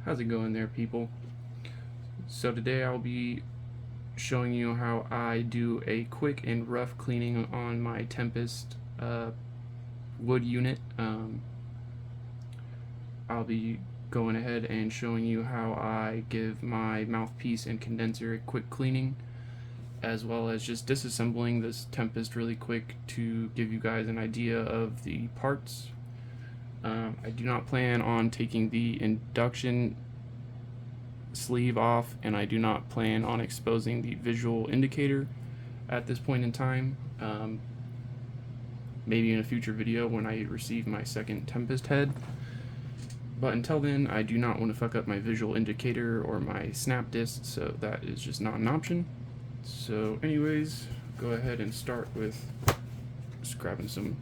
How's it going there, people? So today I'll be showing you how I do a quick and rough cleaning on my Tempest wood unit. I'll be going ahead and showing you how I give my mouthpiece and condenser a quick cleaning, as well as just disassembling this Tempest really quick to give you guys an idea of the parts. I do not plan on taking the induction sleeve off, and I do not plan on exposing the visual indicator at this point in time. Maybe in a future video when I receive my second Tempest head. But until then, I do not want to fuck up my visual indicator or my snap disc, so that is just not an option. So anyways, go ahead and start with just grabbing some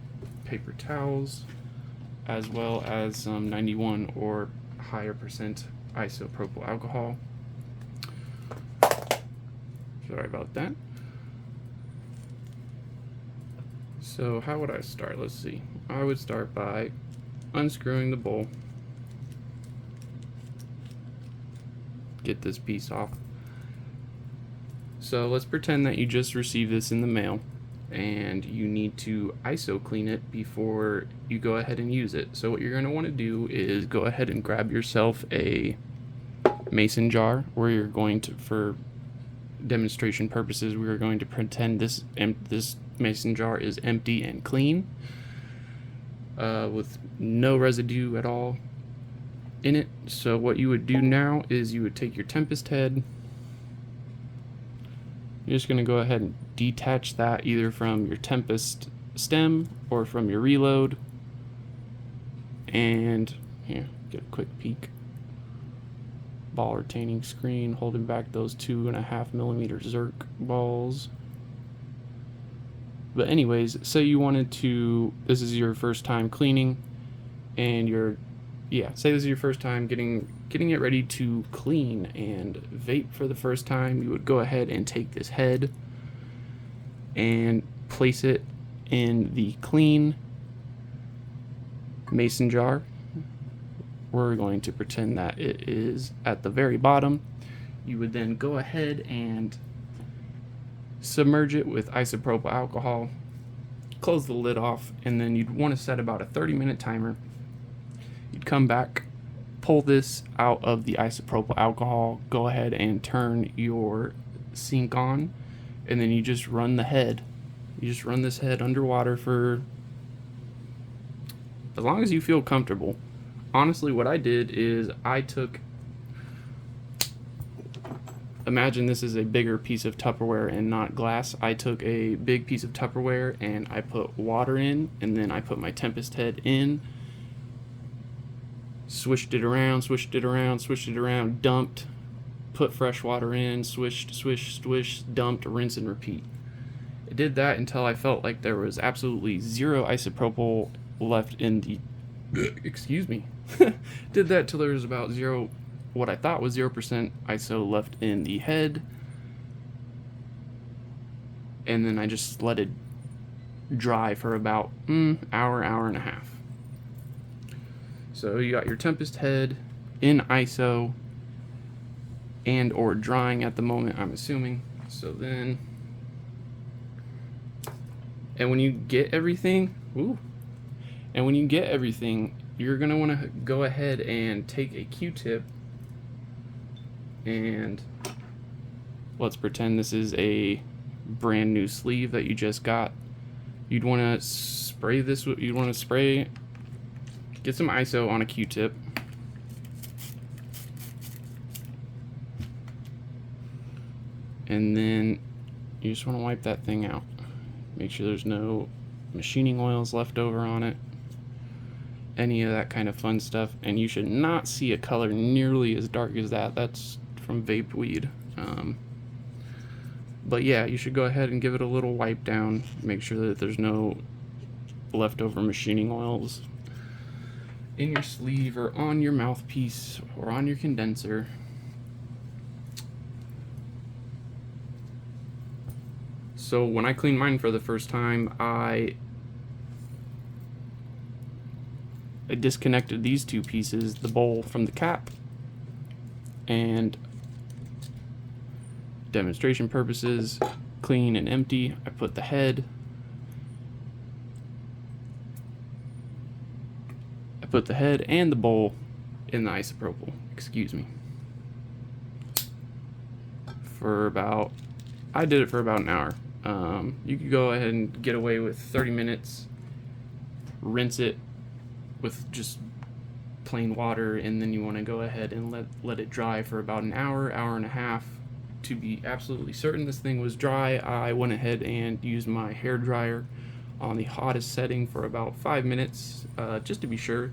paper towels, as well as some 91 or higher percent isopropyl alcohol. Sorry about that. So how would I start? Let's see. I would start by unscrewing the bowl. Get this piece off. So let's pretend that you just received this in the mail and you need to ISO clean it before you go ahead and use it. So what you're going to want to do is go ahead and grab yourself a mason jar, where you're going to, for demonstration purposes, we are going to pretend this mason jar is empty and clean, with no residue at all in it. So what you would do now is you would take your Tempest head. You're just going to go ahead and detach that either from your Tempest stem or from your reload. And here, get a quick peek. Ball retaining screen, holding back those 2.5mm Zerk balls. But anyways, say you wanted to, this is your first time cleaning, and say this is your first time getting it ready to clean and vape for the first time, you would go ahead and take this head and place it in the clean mason jar. We're going to pretend that it is at the very bottom. You would then go ahead and submerge it with isopropyl alcohol, close the lid off, and then you'd want to set about a 30-minute timer. You'd come back, pull this out of the isopropyl alcohol, go ahead and turn your sink on, and then you just run the head. You just run this head underwater for as long as you feel comfortable. Honestly, what I did is I took, imagine this is a bigger piece of Tupperware and not glass. I took a big piece of Tupperware and I put water in, and then I put my Tempest head in, swished it around, dumped, put fresh water in, swished, dumped, rinse and repeat. I did that until I felt like there was absolutely zero isopropyl left in the excuse me. Did that till there was about what I thought was 0% ISO left in the head, and then I just let it dry for about hour and a half. So you got your Tempest head in ISO and or drying at the moment, I'm assuming. So then, and when you get everything, you're going to want to go ahead and take a Q-tip, and let's pretend this is a brand new sleeve that you just got. You'd want to spray this, get some ISO on a Q-tip, and then you just want to wipe that thing out. Make sure there's no machining oils left over on it, any of that kind of fun stuff. And you should not see a color nearly as dark as that. That's from vaped weed. But yeah, you should go ahead and give it a little wipe down. Make sure that there's no leftover machining oils in your sleeve or on your mouthpiece or on your condenser. So when I cleaned mine for the first time, I disconnected these two pieces, the bowl from the cap, And demonstration purposes, clean and empty, I put the head. I put the head and the bowl in the isopropyl, excuse me. I did it for about an hour. You could go ahead and get away with 30 minutes, rinse it with just plain water, and then you want to go ahead and let it dry for about an hour, hour and a half. To be absolutely certain this thing was dry, I went ahead and used my hair dryer on the hottest setting for about 5 minutes, just to be sure.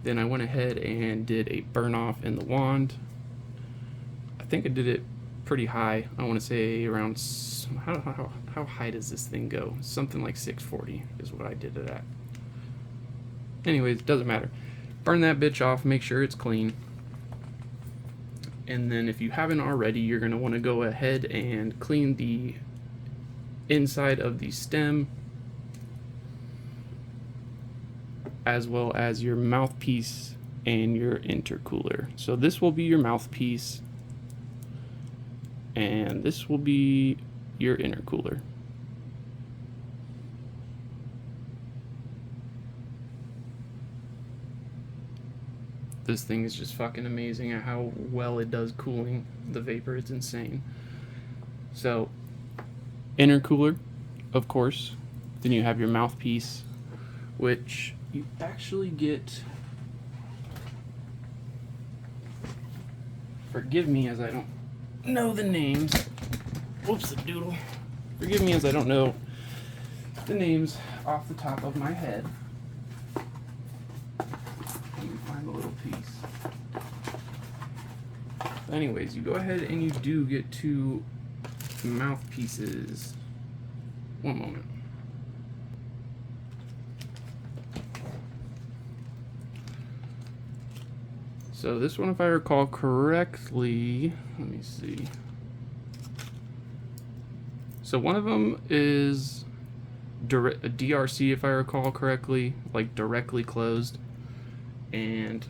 Then I went ahead and did a burn off in the wand. I think I did it pretty high. I want to say around, how high does this thing go? Something like 640 is what I did it at. Anyways, it doesn't matter. Burn that bitch off, make sure it's clean. And then if you haven't already, you're going to want to go ahead and clean the inside of the stem, as well as your mouthpiece and your intercooler. So this will be your mouthpiece, and this will be your intercooler. This thing is just fucking amazing at how well it does cooling the vapor. It's insane. So, intercooler, of course. Then you have your mouthpiece, which you actually get. Forgive me as I don't know the names. Whoops, a doodle. Forgive me as I don't know the names off the top of my head. Let me find the little piece. Anyways, you go ahead and you do get 2 mouthpieces. One moment. So this one, if I recall correctly, let me see. So one of them is a DRC, if I recall correctly, like directly closed. And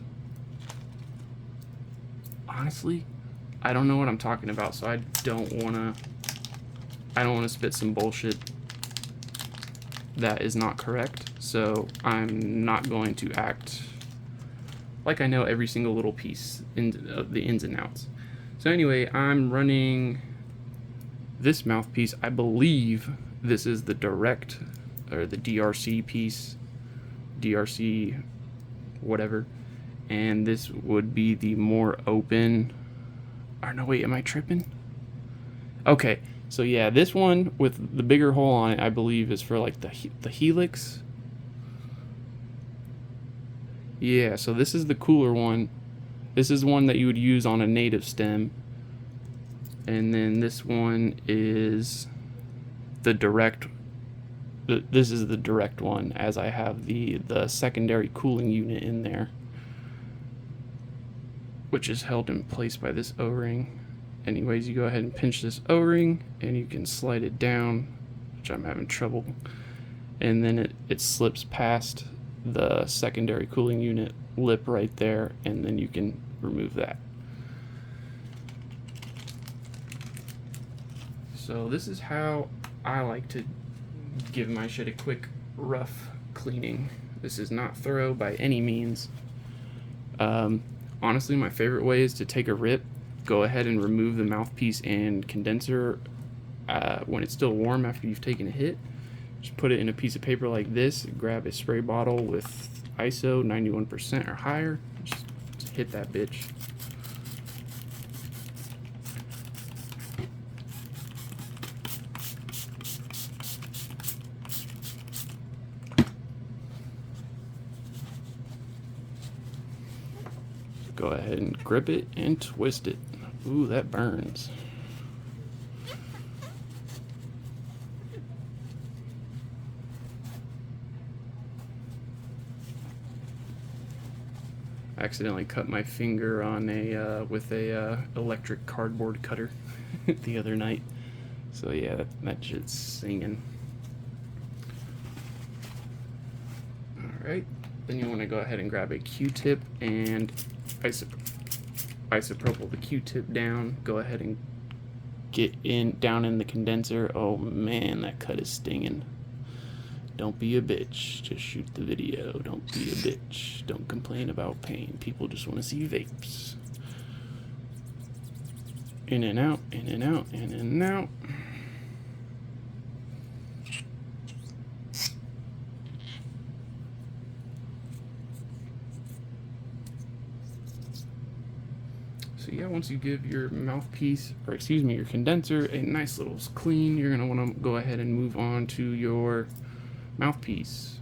honestly, I don't know what I'm talking about, so I don't want to spit some bullshit that is not correct. So I'm not going to act like I know every single little piece of the ins and outs. So anyway, I'm running this mouthpiece. I believe this is the direct, or the DRC piece, DRC whatever, and this would be the more open, or no, wait, am I tripping? Okay, so yeah, this one with the bigger hole on it, I believe, is for like the helix. Yeah, so this is the cooler one. This is one that you would use on a native stem. And then this one is the direct. This is the direct one, as I have the secondary cooling unit in there, which is held in place by this O-ring. Anyways, you go ahead and pinch this O-ring, and you can slide it down, which I'm having trouble. And then it slips past the secondary cooling unit lip right there, and then you can remove that. So this is how I like to give my shit a quick rough cleaning. This is not thorough by any means. Honestly, my favorite way is to take a rip, go ahead and remove the mouthpiece and condenser when it's still warm after you've taken a hit. Just put it in a piece of paper like this, grab a spray bottle with ISO 91% or higher, just hit that bitch. Go ahead and grip it and twist it. Ooh, that burns. I accidentally cut my finger on with a electric cardboard cutter the other night. So yeah, that shit's singing. All right, then you want to go ahead and grab a Q-tip and isopropyl the Q-tip down. Go ahead and get down in the condenser. Oh man, that cut is stinging. Don't be a bitch. Just shoot the video. Don't be a bitch. Don't complain about pain. People just want to see vapes. In and out, in and out, in and out. So yeah, once you give your mouthpiece, or excuse me, your condenser a nice little clean, you're gonna wanna go ahead and move on to your mouthpiece.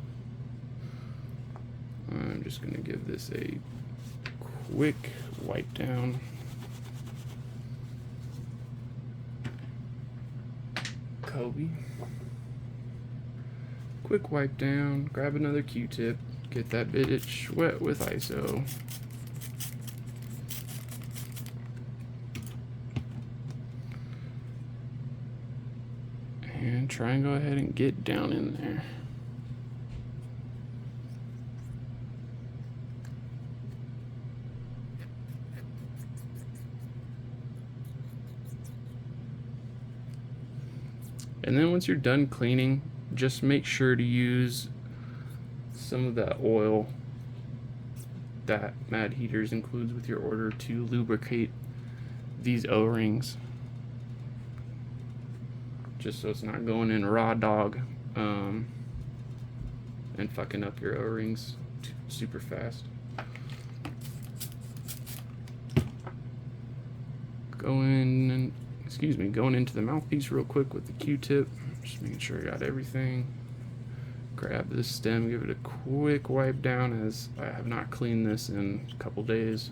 I'm just gonna give this a quick wipe down. Kobe. Quick wipe down, grab another Q-tip, get that bitch wet with ISO. And try and go ahead and get down in there. And then once you're done cleaning, just make sure to use some of that oil that Mad Heaters includes with your order to lubricate these O-rings. Just so it's not going in raw dog and fucking up your O-rings super fast. Going into the mouthpiece real quick with the Q-tip, just making sure I got everything. Grab this stem, give it a quick wipe down, as I have not cleaned this in a couple days.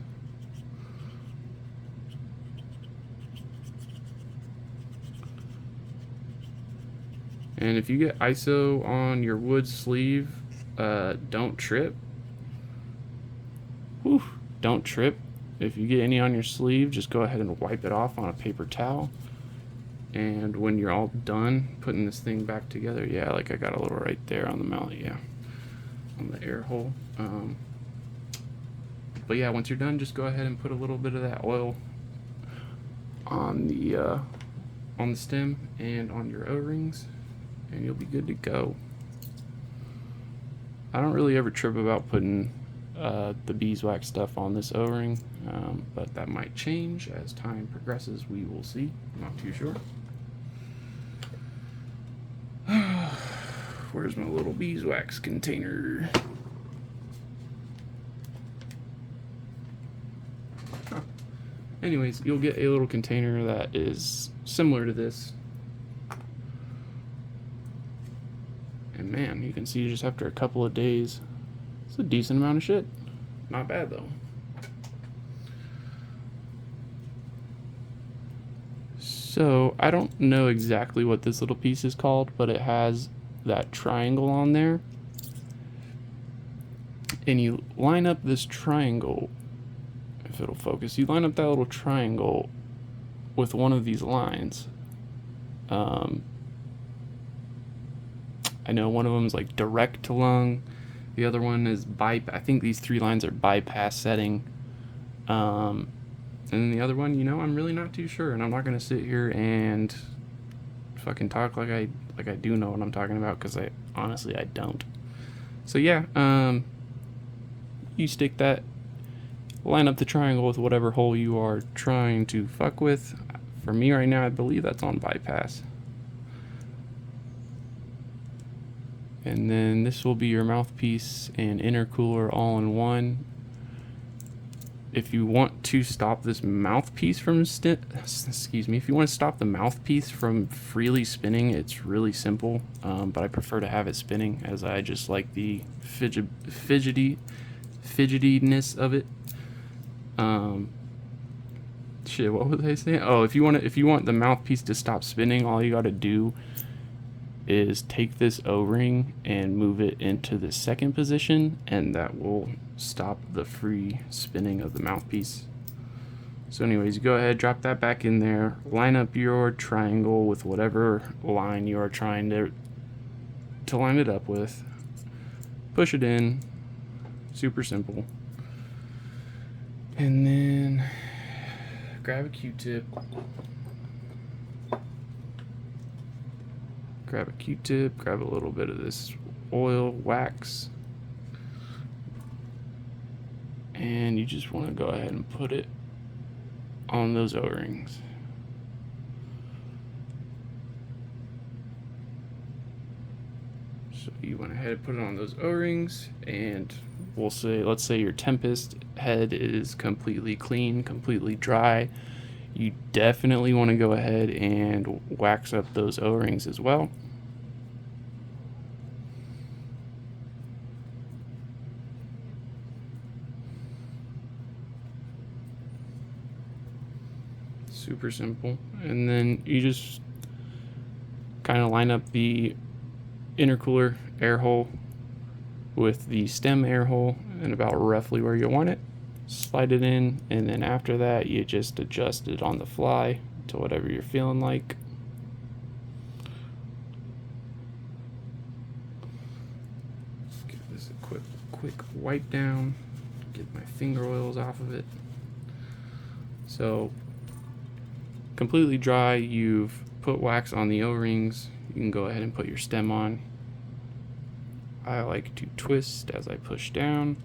And if you get ISO on your wood sleeve, don't trip. Whew, don't trip. If you get any on your sleeve, just go ahead and wipe it off on a paper towel. And when you're all done putting this thing back together, yeah, like I got a little right there on the mouth, yeah, on the air hole. But yeah, once you're done, just go ahead and put a little bit of that oil on the stem and on your O-rings, and you'll be good to go. I don't really ever trip about putting the beeswax stuff on this O-ring, but that might change as time progresses. We will see. I'm not too sure. Where's my little beeswax container? Huh. Anyways, you'll get a little container that is similar to this. And man, you can see just after a couple of days, it's a decent amount of shit. Not bad though. So I don't know exactly what this little piece is called, but it has that triangle on there. And you line up this triangle, if it'll focus, you line up that little triangle with one of these lines. I know one of them is like direct to lung. The other one is I think these three lines are bypass setting. And then the other one, you know, I'm really not too sure, and I'm not gonna sit here and fucking talk like I do know what I'm talking about, because I honestly don't. So yeah, you stick that, line up the triangle with whatever hole you are trying to fuck with. For me right now, I believe that's on bypass. And then this will be your mouthpiece and intercooler all in one. If you want to stop this mouthpiece from if you want to stop the mouthpiece from freely spinning, it's really simple. But I prefer to have it spinning, as I just like the fidgetiness of it. Shit, what was I saying? Oh, if you want the mouthpiece to stop spinning, all you got to do is take this O-ring and move it into the second position, and that will stop the free spinning of the mouthpiece. So anyways, you go ahead, drop that back in there, line up your triangle with whatever line you are trying to line it up with, push it in, super simple. And then grab a Q-tip. Grab a Q-tip, grab a little bit of this oil, wax, and you just want to go ahead and put it on those O-rings. So you went ahead and put it on those O-rings, and let's say your Tempest head is completely clean, completely dry. You definitely want to go ahead and wax up those O-rings as well. Super simple. And then you just kind of line up the intercooler air hole with the stem air hole and about roughly where you want it. Slide it in, and then after that you just adjust it on the fly to whatever you're feeling like. Give this a quick wipe down, get my finger oils off of it. So completely dry, you've put wax on the O-rings, you can go ahead and put your stem on. I like to twist as I push down.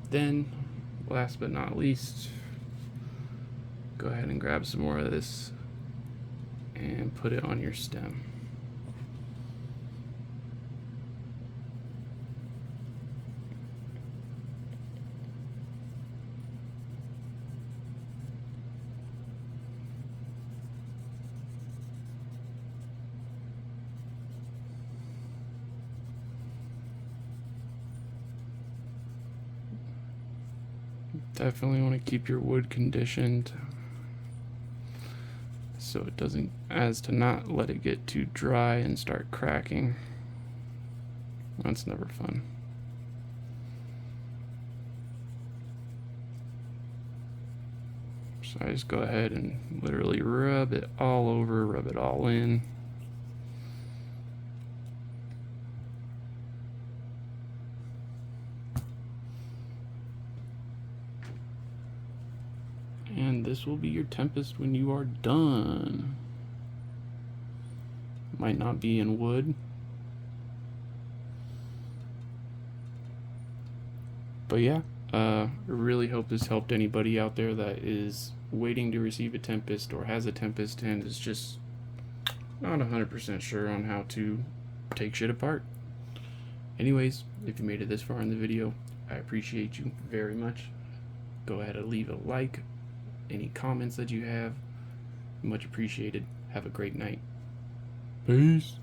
Then, last but not least, go ahead and grab some more of this and put it on your stem. Definitely want to keep your wood conditioned so it doesn't, as to not let it get too dry and start cracking. That's never fun. So I just go ahead and literally rub it all over, rub it all in. And this will be your Tempest when you are done. Might not be in wood, but yeah, I really hope this helped anybody out there that is waiting to receive a Tempest or has a Tempest and is just not 100% sure on how to take shit apart. Anyways, if you made it this far in the video, I appreciate you very much. Go ahead and leave a like. Any comments that you have, much appreciated. Have a great night. Peace.